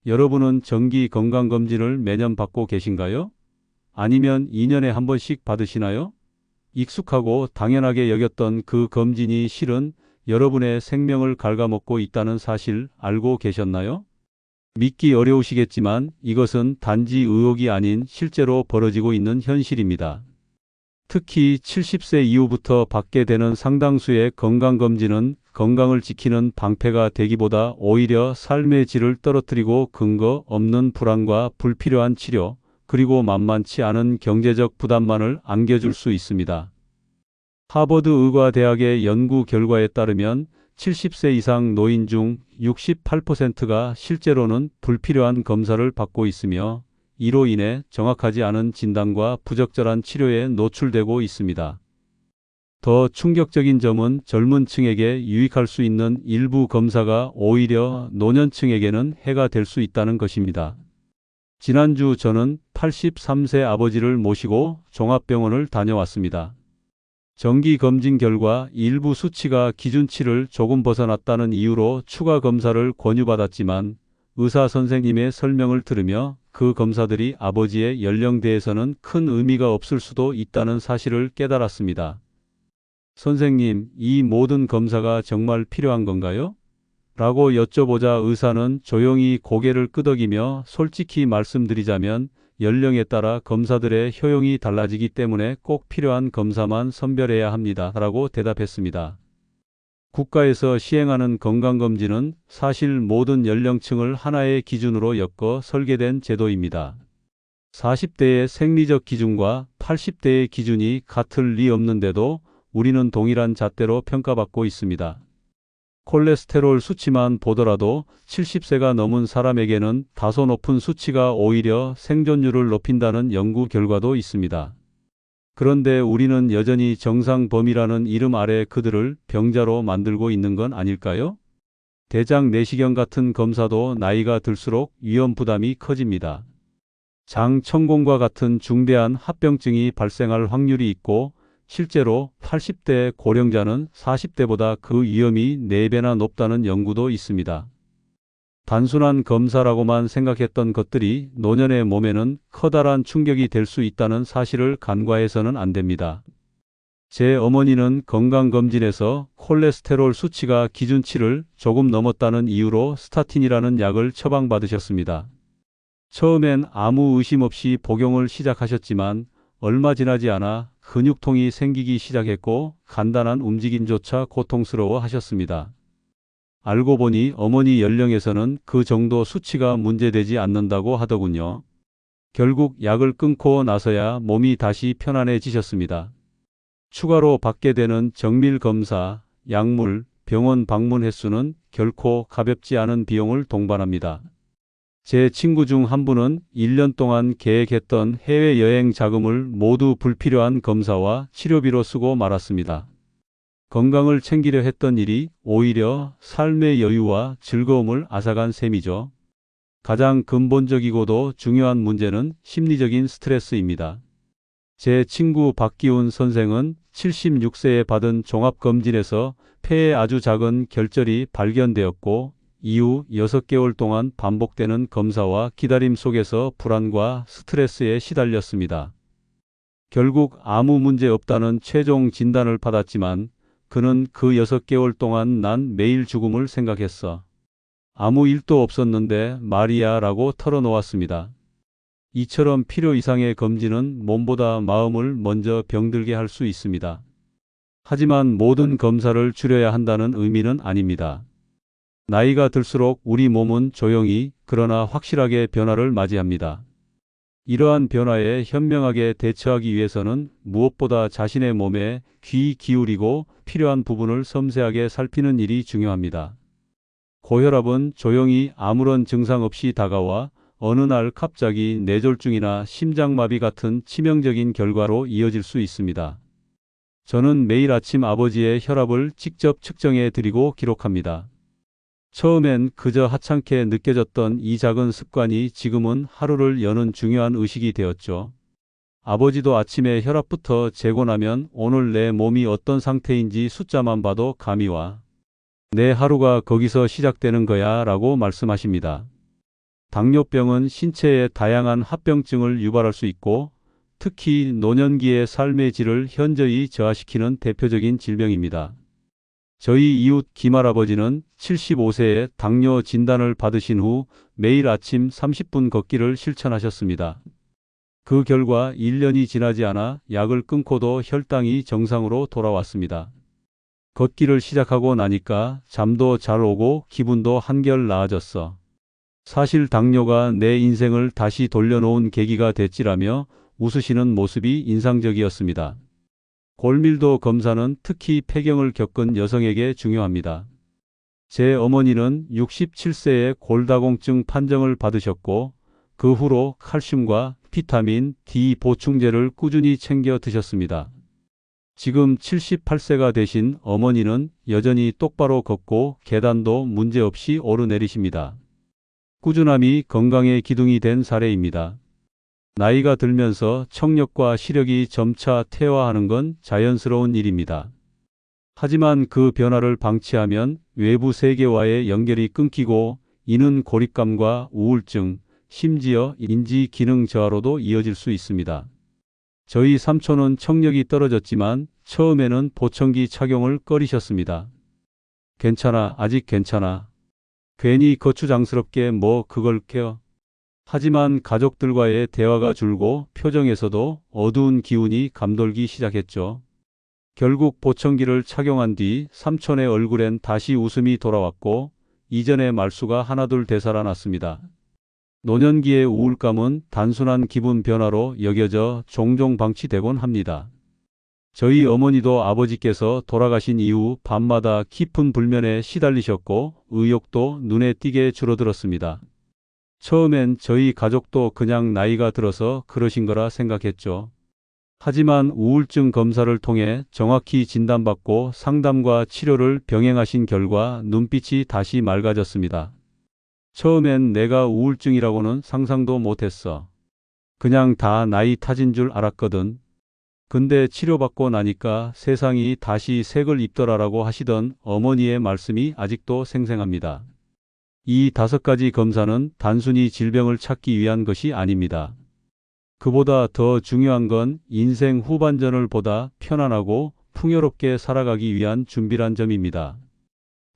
여러분은 정기 건강검진을 매년 받고 계신가요? 아니면 2년에 한 번씩 받으시나요? 익숙하고 당연하게 여겼던 그 검진이 실은 여러분의 생명을 갉아먹고 있다는 사실 알고 계셨나요? 믿기 어려우시겠지만 이것은 단지 의혹이 아닌 실제로 벌어지고 있는 현실입니다. 특히 70세 이후부터 받게 되는 상당수의 건강검진은 건강을 지키는 방패가 되기보다 오히려 삶의 질을 떨어뜨리고 근거 없는 불안과 불필요한 치료, 그리고 만만치 않은 경제적 부담만을 안겨줄 수 있습니다. 하버드 의과대학의 연구 결과에 따르면 70세 이상 노인 중 68%가 실제로는 불필요한 검사를 받고 있으며 이로 인해 정확하지 않은 진단과 부적절한 치료에 노출되고 있습니다. 더 충격적인 점은 젊은 층에게 유익할 수 있는 일부 검사가 오히려 노년층에게는 해가 될 수 있다는 것입니다. 지난주 저는 83세 아버지를 모시고 종합병원을 다녀왔습니다. 정기 검진 결과 일부 수치가 기준치를 조금 벗어났다는 이유로 추가 검사를 권유받았지만 의사 선생님의 설명을 들으며 그 검사들이 아버지의 연령대에서는 큰 의미가 없을 수도 있다는 사실을 깨달았습니다. 선생님, 이 모든 검사가 정말 필요한 건가요? 라고 여쭤보자 의사는 조용히 고개를 끄덕이며 솔직히 말씀드리자면 연령에 따라 검사들의 효용이 달라지기 때문에 꼭 필요한 검사만 선별해야 합니다. 라고 대답했습니다. 국가에서 시행하는 건강검진은 사실 모든 연령층을 하나의 기준으로 엮어 설계된 제도입니다. 40대의 생리적 기준과 80대의 기준이 같을 리 없는데도 우리는 동일한 잣대로 평가받고 있습니다. 콜레스테롤 수치만 보더라도 70세가 넘은 사람에게는 다소 높은 수치가 오히려 생존율을 높인다는 연구 결과도 있습니다. 그런데 우리는 여전히 정상 범위라는 이름 아래 그들을 병자로 만들고 있는 건 아닐까요? 대장 내시경 같은 검사도 나이가 들수록 위험 부담이 커집니다. 장 천공과 같은 중대한 합병증이 발생할 확률이 있고 실제로 80대 고령자는 40대보다 그 위험이 4배나 높다는 연구도 있습니다. 단순한 검사라고만 생각했던 것들이 노년의 몸에는 커다란 충격이 될 수 있다는 사실을 간과해서는 안 됩니다. 제 어머니는 건강검진에서 콜레스테롤 수치가 기준치를 조금 넘었다는 이유로 스타틴이라는 약을 처방받으셨습니다. 처음엔 아무 의심 없이 복용을 시작하셨지만 얼마 지나지 않아 근육통이 생기기 시작했고 간단한 움직임조차 고통스러워 하셨습니다. 알고 보니 어머니 연령에서는 그 정도 수치가 문제되지 않는다고 하더군요. 결국 약을 끊고 나서야 몸이 다시 편안해지셨습니다. 추가로 받게 되는 정밀 검사, 약물, 병원 방문 횟수는 결코 가볍지 않은 비용을 동반합니다. 제 친구 중 한 분은 1년 동안 계획했던 해외여행 자금을 모두 불필요한 검사와 치료비로 쓰고 말았습니다. 건강을 챙기려 했던 일이 오히려 삶의 여유와 즐거움을 앗아간 셈이죠. 가장 근본적이고도 중요한 문제는 심리적인 스트레스입니다. 제 친구 박기훈 선생은 76세에 받은 종합검진에서 폐에 아주 작은 결절이 발견되었고 이후 6개월 동안 반복되는 검사와 기다림 속에서 불안과 스트레스에 시달렸습니다. 결국 아무 문제 없다는 최종 진단을 받았지만 그는 그 6개월 동안 난 매일 죽음을 생각했어. 아무 일도 없었는데 말이야 라고 털어놓았습니다. 이처럼 필요 이상의 검진은 몸보다 마음을 먼저 병들게 할 수 있습니다. 하지만 모든 검사를 줄여야 한다는 의미는 아닙니다. 나이가 들수록 우리 몸은 조용히 그러나 확실하게 변화를 맞이합니다. 이러한 변화에 현명하게 대처하기 위해서는 무엇보다 자신의 몸에 귀 기울이고 필요한 부분을 섬세하게 살피는 일이 중요합니다. 고혈압은 조용히 아무런 증상 없이 다가와 어느 날 갑자기 뇌졸중이나 심장마비 같은 치명적인 결과로 이어질 수 있습니다. 저는 매일 아침 아버지의 혈압을 직접 측정해 드리고 기록합니다. 처음엔 그저 하찮게 느껴졌던 이 작은 습관이 지금은 하루를 여는 중요한 의식이 되었죠. 아버지도 아침에 혈압부터 재고 나면 오늘 내 몸이 어떤 상태인지 숫자만 봐도 감이 와. 내 하루가 거기서 시작되는 거야 라고 말씀하십니다. 당뇨병은 신체의 다양한 합병증을 유발할 수 있고 특히 노년기의 삶의 질을 현저히 저하시키는 대표적인 질병입니다. 저희 이웃 김할아버지는 75세에 당뇨 진단을 받으신 후 매일 아침 30분 걷기를 실천하셨습니다. 그 결과 1년이 지나지 않아 약을 끊고도 혈당이 정상으로 돌아왔습니다. 걷기를 시작하고 나니까 잠도 잘 오고 기분도 한결 나아졌어. 사실 당뇨가 내 인생을 다시 돌려놓은 계기가 됐지라며 웃으시는 모습이 인상적이었습니다. 골밀도 검사는 특히 폐경을 겪은 여성에게 중요합니다. 제 어머니는 67세에 골다공증 판정을 받으셨고 그 후로 칼슘과 비타민 D 보충제를 꾸준히 챙겨 드셨습니다. 지금 78세가 되신 어머니는 여전히 똑바로 걷고 계단도 문제없이 오르내리십니다. 꾸준함이 건강의 기둥이 된 사례입니다. 나이가 들면서 청력과 시력이 점차 퇴화하는 건 자연스러운 일입니다. 하지만 그 변화를 방치하면 외부 세계와의 연결이 끊기고 이는 고립감과 우울증, 심지어 인지 기능 저하로도 이어질 수 있습니다. 저희 삼촌은 청력이 떨어졌지만 처음에는 보청기 착용을 꺼리셨습니다. 괜찮아, 아직 괜찮아. 괜히 거추장스럽게 뭐 그걸 껴. 하지만 가족들과의 대화가 줄고 표정에서도 어두운 기운이 감돌기 시작했죠. 결국 보청기를 착용한 뒤 삼촌의 얼굴엔 다시 웃음이 돌아왔고 이전의 말수가 하나둘 되살아났습니다. 노년기의 우울감은 단순한 기분 변화로 여겨져 종종 방치되곤 합니다. 저희 어머니도 아버지께서 돌아가신 이후 밤마다 깊은 불면에 시달리셨고 의욕도 눈에 띄게 줄어들었습니다. 처음엔 저희 가족도 그냥 나이가 들어서 그러신 거라 생각했죠. 하지만 우울증 검사를 통해 정확히 진단받고 상담과 치료를 병행하신 결과 눈빛이 다시 맑아졌습니다. 처음엔 내가 우울증이라고는 상상도 못했어. 그냥 다 나이 탓인 줄 알았거든. 근데 치료받고 나니까 세상이 다시 색을 입더라라고 하시던 어머니의 말씀이 아직도 생생합니다. 이 5가지 검사는 단순히 질병을 찾기 위한 것이 아닙니다. 그보다 더 중요한 건 인생 후반전을 보다 편안하고 풍요롭게 살아가기 위한 준비란 점입니다.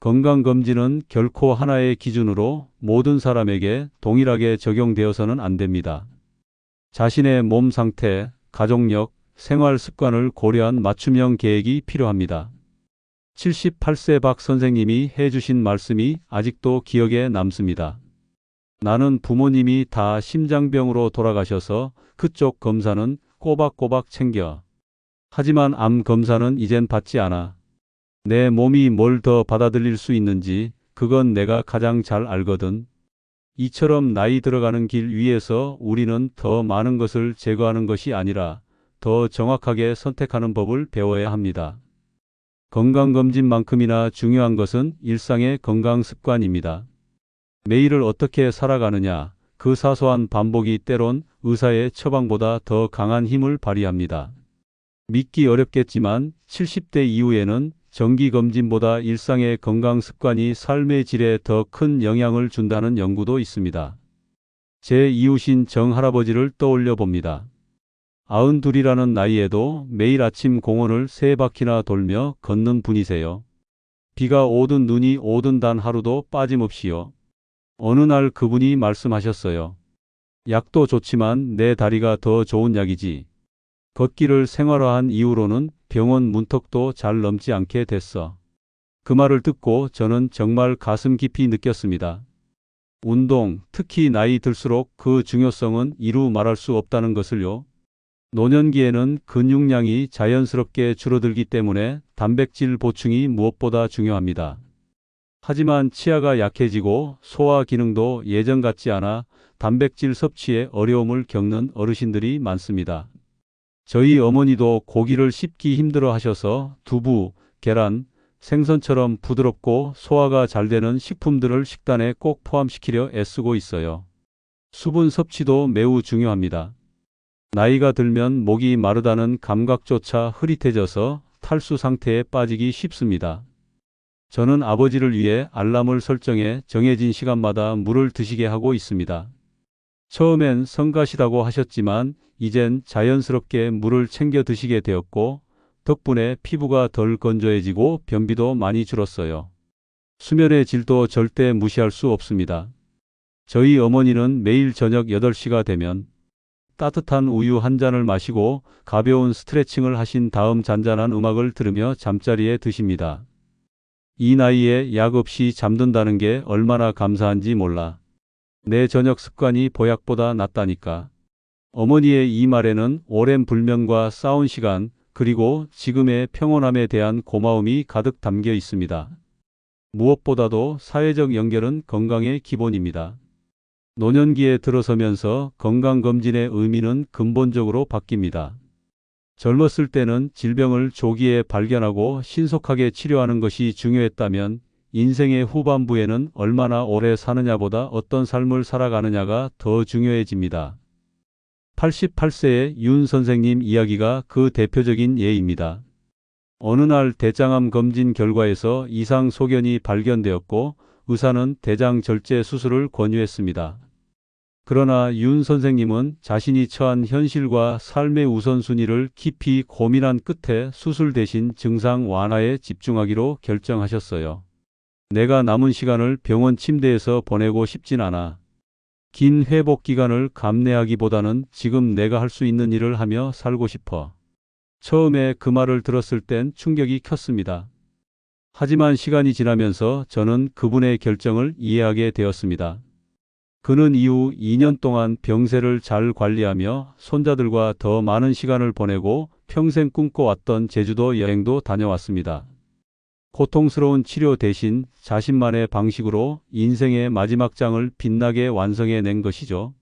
건강검진은 결코 하나의 기준으로 모든 사람에게 동일하게 적용되어서는 안 됩니다. 자신의 몸 상태, 가족력, 생활 습관을 고려한 맞춤형 계획이 필요합니다. 78세 박 선생님이 해주신 말씀이 아직도 기억에 남습니다. 나는 부모님이 다 심장병으로 돌아가셔서 그쪽 검사는 꼬박꼬박 챙겨. 하지만 암 검사는 이젠 받지 않아. 내 몸이 뭘 더 받아들일 수 있는지 그건 내가 가장 잘 알거든. 이처럼 나이 들어가는 길 위에서 우리는 더 많은 것을 제거하는 것이 아니라 더 정확하게 선택하는 법을 배워야 합니다. 건강검진만큼이나 중요한 것은 일상의 건강 습관입니다. 매일을 어떻게 살아가느냐, 그 사소한 반복이 때론 의사의 처방보다 더 강한 힘을 발휘합니다. 믿기 어렵겠지만 70대 이후에는 정기검진보다 일상의 건강 습관이 삶의 질에 더 큰 영향을 준다는 연구도 있습니다. 제 이웃인 정할아버지를 떠올려 봅니다. 92이라는 나이에도 매일 아침 공원을 3바퀴나 돌며 걷는 분이세요. 비가 오든 눈이 오든 단 하루도 빠짐없이요. 어느 날 그분이 말씀하셨어요. 약도 좋지만 내 다리가 더 좋은 약이지. 걷기를 생활화한 이후로는 병원 문턱도 잘 넘지 않게 됐어. 그 말을 듣고 저는 정말 가슴 깊이 느꼈습니다. 운동, 특히 나이 들수록 그 중요성은 이루 말할 수 없다는 것을요. 노년기에는 근육량이 자연스럽게 줄어들기 때문에 단백질 보충이 무엇보다 중요합니다. 하지만 치아가 약해지고 소화 기능도 예전 같지 않아 단백질 섭취에 어려움을 겪는 어르신들이 많습니다. 저희 어머니도 고기를 씹기 힘들어 하셔서 두부, 계란, 생선처럼 부드럽고 소화가 잘 되는 식품들을 식단에 꼭 포함시키려 애쓰고 있어요. 수분 섭취도 매우 중요합니다. 나이가 들면 목이 마르다는 감각조차 흐릿해져서 탈수 상태에 빠지기 쉽습니다. 저는 아버지를 위해 알람을 설정해 정해진 시간마다 물을 드시게 하고 있습니다. 처음엔 성가시다고 하셨지만 이젠 자연스럽게 물을 챙겨 드시게 되었고 덕분에 피부가 덜 건조해지고 변비도 많이 줄었어요. 수면의 질도 절대 무시할 수 없습니다. 저희 어머니는 매일 저녁 8시가 되면 따뜻한 우유 한 잔을 마시고 가벼운 스트레칭을 하신 다음 잔잔한 음악을 들으며 잠자리에 드십니다. 이 나이에 약 없이 잠든다는 게 얼마나 감사한지 몰라. 내 저녁 습관이 보약보다 낫다니까. 어머니의 이 말에는 오랜 불면과 싸운 시간, 그리고 지금의 평온함에 대한 고마움이 가득 담겨 있습니다. 무엇보다도 사회적 연결은 건강의 기본입니다. 노년기에 들어서면서 건강검진의 의미는 근본적으로 바뀝니다. 젊었을 때는 질병을 조기에 발견하고 신속하게 치료하는 것이 중요했다면 인생의 후반부에는 얼마나 오래 사느냐보다 어떤 삶을 살아가느냐가 더 중요해집니다. 88세의 윤 선생님 이야기가 그 대표적인 예입니다. 어느 날 대장암 검진 결과에서 이상 소견이 발견되었고 의사는 대장 절제 수술을 권유했습니다. 그러나 윤 선생님은 자신이 처한 현실과 삶의 우선순위를 깊이 고민한 끝에 수술 대신 증상 완화에 집중하기로 결정하셨어요. 내가 남은 시간을 병원 침대에서 보내고 싶진 않아. 긴 회복 기간을 감내하기보다는 지금 내가 할 수 있는 일을 하며 살고 싶어. 처음에 그 말을 들었을 땐 충격이 컸습니다. 하지만 시간이 지나면서 저는 그분의 결정을 이해하게 되었습니다. 그는 이후 2년 동안 병세를 잘 관리하며 손자들과 더 많은 시간을 보내고 평생 꿈꿔왔던 제주도 여행도 다녀왔습니다. 고통스러운 치료 대신 자신만의 방식으로 인생의 마지막 장을 빛나게 완성해낸 것이죠.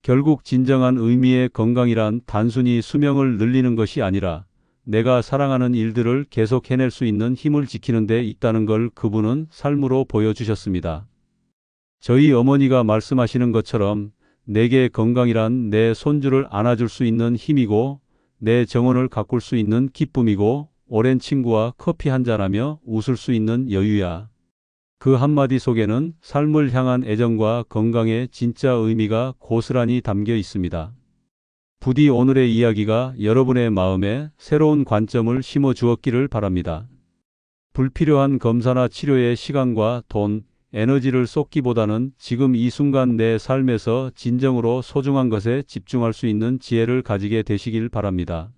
결국 진정한 의미의 건강이란 단순히 수명을 늘리는 것이 아니라 내가 사랑하는 일들을 계속 해낼 수 있는 힘을 지키는 데 있다는 걸 그분은 삶으로 보여주셨습니다. 저희 어머니가 말씀하시는 것처럼 내게 건강이란 내 손주를 안아줄 수 있는 힘이고 내 정원을 가꿀 수 있는 기쁨이고 오랜 친구와 커피 한잔하며 웃을 수 있는 여유야. 그 한마디 속에는 삶을 향한 애정과 건강의 진짜 의미가 고스란히 담겨 있습니다. 부디 오늘의 이야기가 여러분의 마음에 새로운 관점을 심어 주었기를 바랍니다. 불필요한 검사나 치료에 시간과 돈, 에너지를 쏟기보다는 지금 이 순간 내 삶에서 진정으로 소중한 것에 집중할 수 있는 지혜를 가지게 되시길 바랍니다.